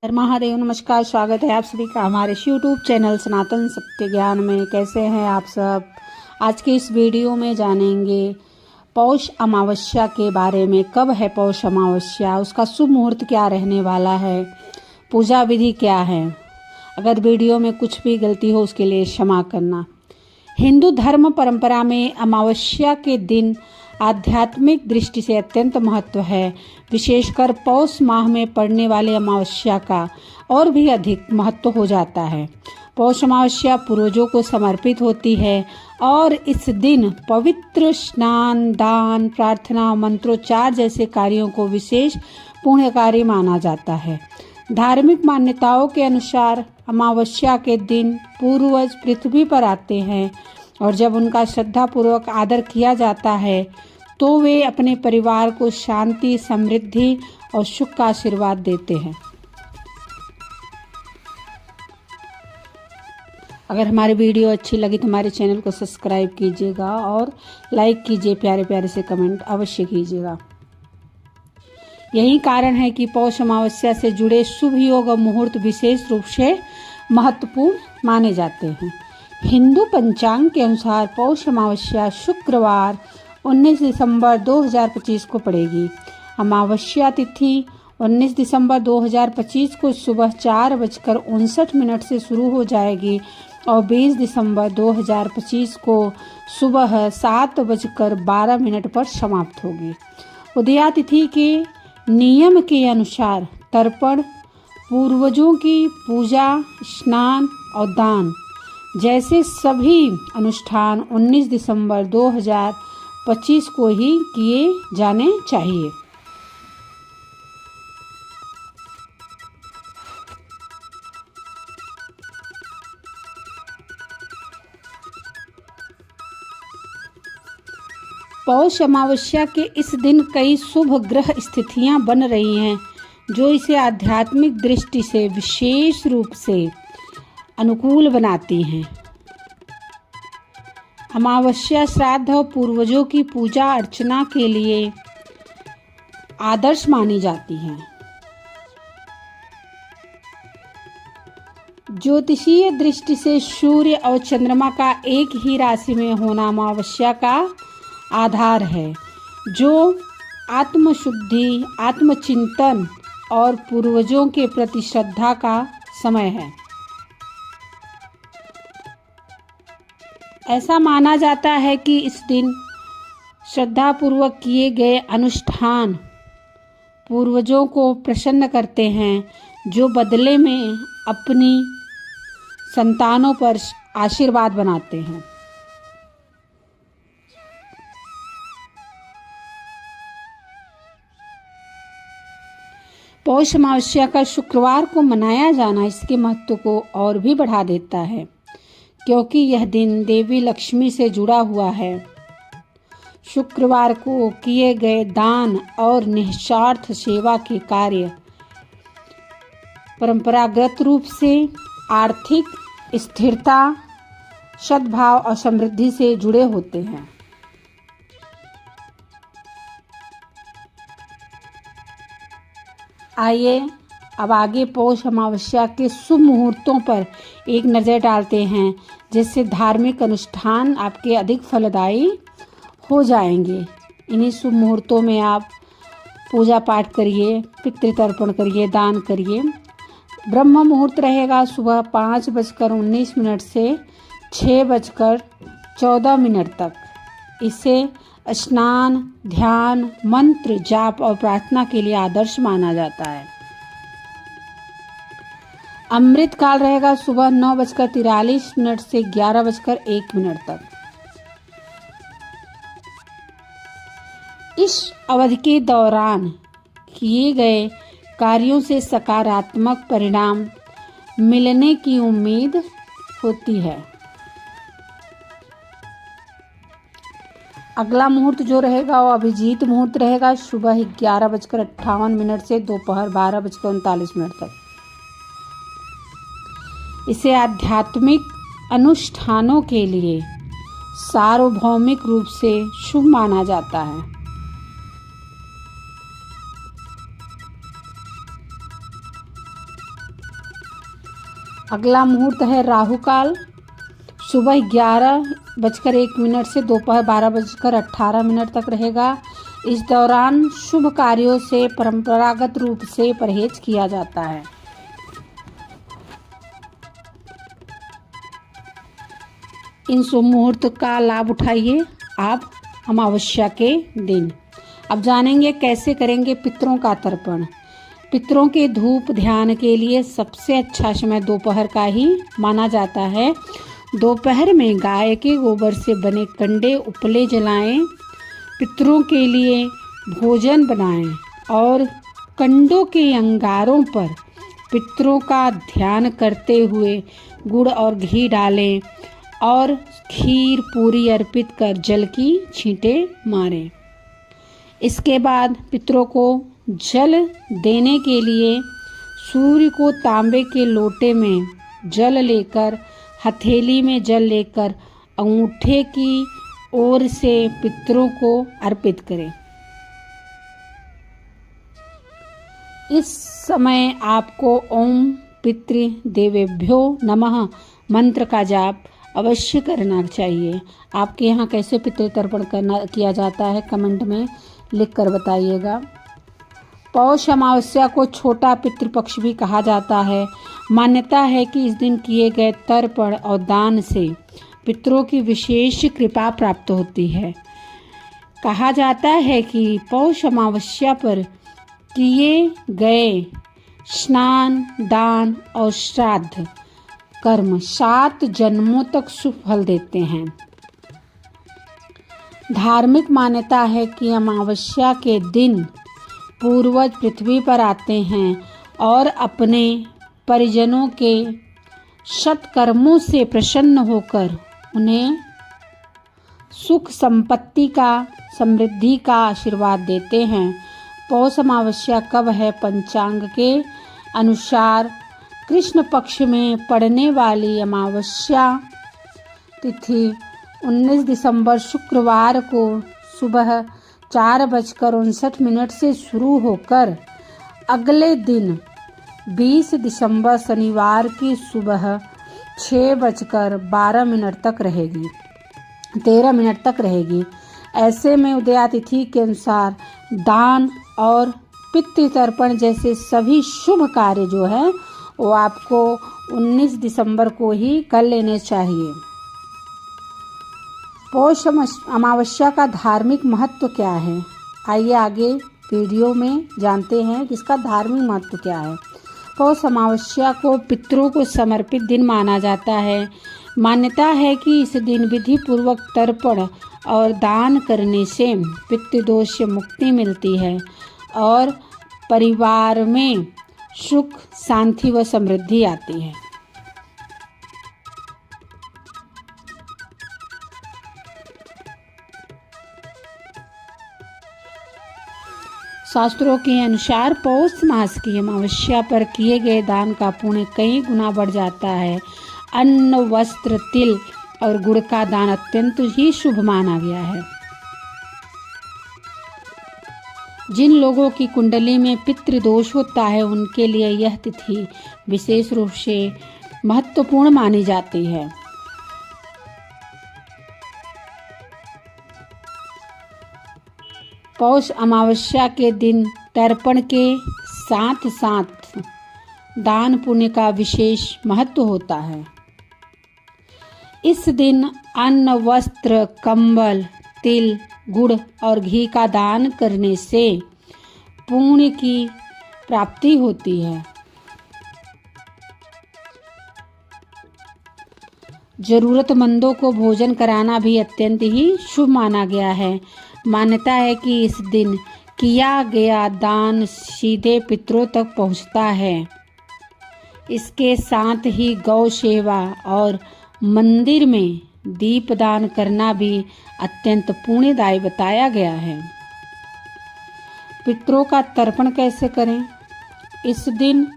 हर महादेव। नमस्कार, स्वागत है आप सभी का हमारे यूट्यूब चैनल सनातन सत्य ज्ञान में। कैसे हैं आप सब। आज के इस वीडियो में जानेंगे पौष अमावस्या के बारे में। कब है पौष अमावस्या, उसका शुभ मुहूर्त क्या रहने वाला है, पूजा विधि क्या है। अगर वीडियो में कुछ भी गलती हो उसके लिए क्षमा करना। हिंदू धर्म परंपरा में अमावस्या के दिन आध्यात्मिक दृष्टि से अत्यंत महत्व है। विशेषकर पौष माह में पड़ने वाले अमावस्या का और भी अधिक महत्व हो जाता है। पौष अमावस्या पूर्वजों को समर्पित होती है और इस दिन पवित्र स्नान, दान, प्रार्थना, मंत्रोच्चार जैसे कार्यों को विशेष पुण्यकारी माना जाता है। धार्मिक मान्यताओं के अनुसार अमावस्या के दिन पूर्वज पृथ्वी पर आते हैं और जब उनका श्रद्धापूर्वक आदर किया जाता है तो वे अपने परिवार को शांति, समृद्धि और सुख का आशीर्वाद देते हैं। अगर हमारी वीडियो अच्छी लगी तो हमारे चैनल को सब्सक्राइब कीजिएगा और लाइक कीजिए, प्यारे प्यारे से कमेंट अवश्य कीजिएगा। यही कारण है कि पौष अमावस्या से जुड़े शुभ योग और मुहूर्त विशेष रूप से महत्वपूर्ण माने जाते हैं। हिंदू पंचांग के अनुसार पौष अमावस्या शुक्रवार 19 दिसंबर 2025 को पड़ेगी। अमावस्या तिथि 19 दिसंबर 2025 को सुबह 4:59 से शुरू हो जाएगी और 20 दिसंबर 2025 को सुबह 7:12 पर समाप्त होगी। उदया तिथि के नियम के अनुसार तर्पण, पूर्वजों की पूजा, स्नान और दान जैसे सभी अनुष्ठान 19 दिसंबर 2025 को ही किए जाने चाहिए। पौष अमावस्या के इस दिन कई शुभ ग्रह स्थितियां बन रही हैं जो इसे आध्यात्मिक दृष्टि से विशेष रूप से अनुकूल बनाती हैं। अमावस्या श्राद्ध और पूर्वजों की पूजा अर्चना के लिए आदर्श मानी जाती हैं। ज्योतिषीय दृष्टि से सूर्य और चंद्रमा का एक ही राशि में होना अमावस्या का आधार है, जो आत्मशुद्धि, आत्मचिंतन और पूर्वजों के प्रति श्रद्धा का समय है। ऐसा माना जाता है कि इस दिन श्रद्धापूर्वक किए गए अनुष्ठान पूर्वजों को प्रसन्न करते हैं, जो बदले में अपनी संतानों पर आशीर्वाद बनाते हैं। पौष अमावस्या का शुक्रवार को मनाया जाना इसके महत्व को और भी बढ़ा देता है, क्योंकि यह दिन देवी लक्ष्मी से जुड़ा हुआ है। शुक्रवार को किए गए दान और निस्वार्थ सेवा के कार्य परंपरागत रूप से आर्थिक स्थिरता, सद्भाव और समृद्धि से जुड़े होते हैं। आइए अब आगे पौष अमावस्या के शुभ मुहूर्तों पर एक नज़र डालते हैं, जिससे धार्मिक अनुष्ठान आपके अधिक फलदायी हो जाएंगे। इन्हीं शुभ मुहूर्तों में आप पूजा पाठ करिए, पितृतर्पण करिए, दान करिए। ब्रह्म मुहूर्त रहेगा सुबह 5:19 से 6:14 तक। इसे स्नान, ध्यान, मंत्र जाप और प्रार्थना के लिए आदर्श माना जाता है। अमृत काल रहेगा सुबह 9:43 से 11:01 तक। इस अवधि के दौरान किए गए कार्यों से सकारात्मक परिणाम मिलने की उम्मीद होती है। अगला मुहूर्त जो रहेगा वो अभिजीत मुहूर्त रहेगा सुबह 11:58 से दोपहर 12:39 तक। इसे आध्यात्मिक अनुष्ठानों के लिए सार्वभौमिक रूप से शुभ माना जाता है। अगला मुहूर्त है राहु काल, सुबह 11:01 से दोपहर 12:18 तक रहेगा। इस दौरान शुभ कार्यों से परंपरागत रूप से परहेज किया जाता है। इन शुभ मुहूर्त का लाभ उठाइए आप अमावस्या के दिन। अब जानेंगे कैसे करेंगे पितरों का तर्पण। पितरों के धूप ध्यान के लिए सबसे अच्छा समय दोपहर का ही माना जाता है। दोपहर में गाय के गोबर से बने कंडे उपले जलाएं, पितरों के लिए भोजन बनाएं और कंडों के अंगारों पर पितरों का ध्यान करते हुए गुड़ और घी डालें और खीर पूरी अर्पित कर जल की छींटें मारें। इसके बाद पितरों को जल देने के लिए सूर्य को तांबे के लोटे में जल लेकर, हथेली में जल लेकर अंगूठे की ओर से पितरों को अर्पित करें। इस समय आपको ओम पितृदेवेभ्यो नमः मंत्र का जाप अवश्य करना चाहिए। आपके यहाँ कैसे पितृ तर्पण किया जाता है कमेंट में लिख कर बताइएगा। पौष अमावस्या को छोटा पितृपक्ष भी कहा जाता है। मान्यता है कि इस दिन किए गए तर्पण और दान से पितरों की विशेष कृपा प्राप्त होती है। कहा जाता है कि पौष अमावस्या पर किए गए स्नान, दान और श्राद्ध कर्म 7 जन्मों तक शुभ फल देते हैं। धार्मिक मान्यता है कि अमावस्या के दिन पूर्वज पृथ्वी पर आते हैं और अपने परिजनों के सत्कर्मों से प्रसन्न होकर उन्हें सुख संपत्ति का, समृद्धि का आशीर्वाद देते हैं। पौष अमावस्या कब है? पंचांग के अनुसार कृष्ण पक्ष में पड़ने वाली अमावस्या तिथि 19 दिसंबर शुक्रवार को सुबह 4:59 से शुरू होकर अगले दिन 20 दिसंबर शनिवार की सुबह 6:12 तक रहेगी 13 मिनट तक रहेगी। ऐसे में उदया तिथि के अनुसार दान और पितृ तर्पण जैसे सभी शुभ कार्य जो है वो आपको 19 दिसंबर को ही कर लेने चाहिए। पौष अमावस्या का धार्मिक महत्व क्या है? आइए आगे वीडियो में जानते हैं कि इसका धार्मिक महत्व क्या है। पौष अमावस्या को पितरों को समर्पित दिन माना जाता है। मान्यता है कि इस दिन विधि पूर्वक तर्पण और दान करने से पितृदोष से मुक्ति मिलती है और परिवार में सुख, शांति व समृद्धि आती है। शास्त्रों के अनुसार पौष मास की अमावस्या पर किए गए दान का पुण्य कई गुना बढ़ जाता है। अन्न, वस्त्र, तिल और गुड़ का दान अत्यंत ही शुभ माना गया है। जिन लोगों की कुंडली में पितृदोष होता है उनके लिए यह तिथि विशेष रूप से महत्वपूर्ण मानी जाती है। पौष अमावस्या के दिन तर्पण के साथ साथ दान पुण्य का विशेष महत्व होता है। इस दिन अन्न, वस्त्र, कंबल, तिल, गुड़ और घी का दान करने से पुण्य की प्राप्ति होती है। जरूरतमंदों को भोजन कराना भी अत्यंत ही शुभ माना गया है। मान्यता है कि इस दिन किया गया दान सीधे पितरों तक पहुंचता है। इसके साथ ही गौ सेवा और मंदिर में दीपदान करना भी अत्यंत पुण्यदायी बताया गया है। पितरों का तर्पण कैसे करें? इस दिन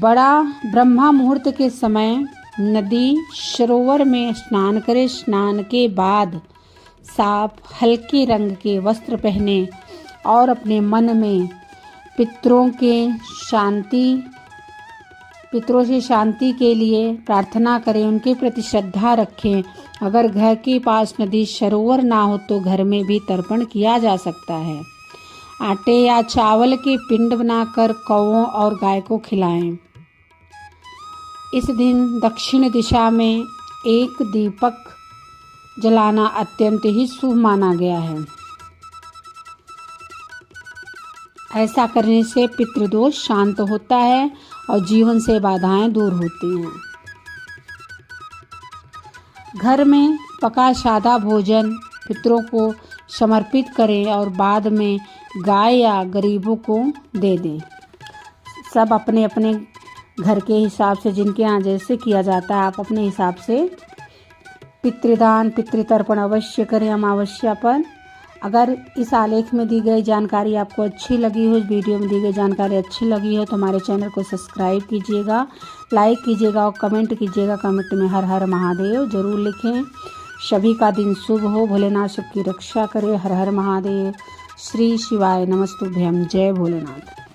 बड़ा ब्रह्मा मुहूर्त के समय नदी, सरोवर में स्नान करें। स्नान के बाद साफ हल्के रंग के वस्त्र पहने और अपने मन में पितरों के शांति पितरों से शांति के लिए प्रार्थना करें, उनके प्रति श्रद्धा रखें। अगर घर के पास नदी सरोवर ना हो तो घर में भी तर्पण किया जा सकता है। आटे या चावल के पिंड बनाकर कौवों और गाय को खिलाएं। इस दिन दक्षिण दिशा में एक दीपक जलाना अत्यंत ही शुभ माना गया है। ऐसा करने से पितृदोष शांत होता है और जीवन से बाधाएं दूर होती हैं। घर में पका सादा भोजन पितरों को समर्पित करें और बाद में गाय या गरीबों को दे दें। सब अपने अपने घर के हिसाब से, जिनके यहाँ जैसे किया जाता है, आप अपने हिसाब से पितृदान पितृतर्पण अवश्य करें अमावस्या पर। अगर इस आलेख में दी गई जानकारी आपको अच्छी लगी हो, इस वीडियो में दी गई जानकारी अच्छी लगी हो तो हमारे चैनल को सब्सक्राइब कीजिएगा, लाइक कीजिएगा और कमेंट कीजिएगा। कमेंट में हर हर महादेव जरूर लिखें। सभी का दिन शुभ हो, भोलेनाथ सबकी रक्षा करे। हर हर महादेव। श्री शिवाय नमस्तुभ्यम। जय भोलेनाथ।